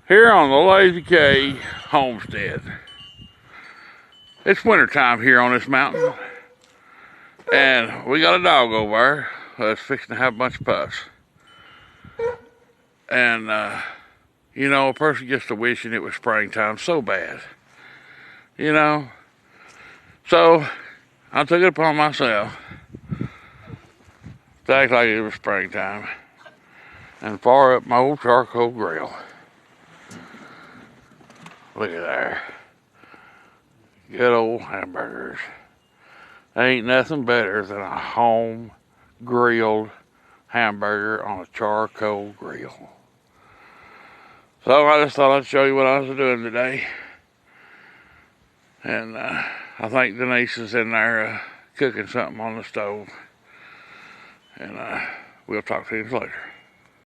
Here on the Lazy K Homestead. It's wintertime here on this mountain. And we got a dog over there that's fixing to have a bunch of pups. And, you know, a person gets to wishing it was springtime so bad. You know? So, I took it upon myself to act like it was springtime and fire up my old charcoal grill. Look at there. Good old hamburgers. Ain't nothing better than a home grilled hamburger on a charcoal grill. So I just thought I'd show you what I was doing today. And I think Denise is in there cooking something on the stove. And we'll talk to you later.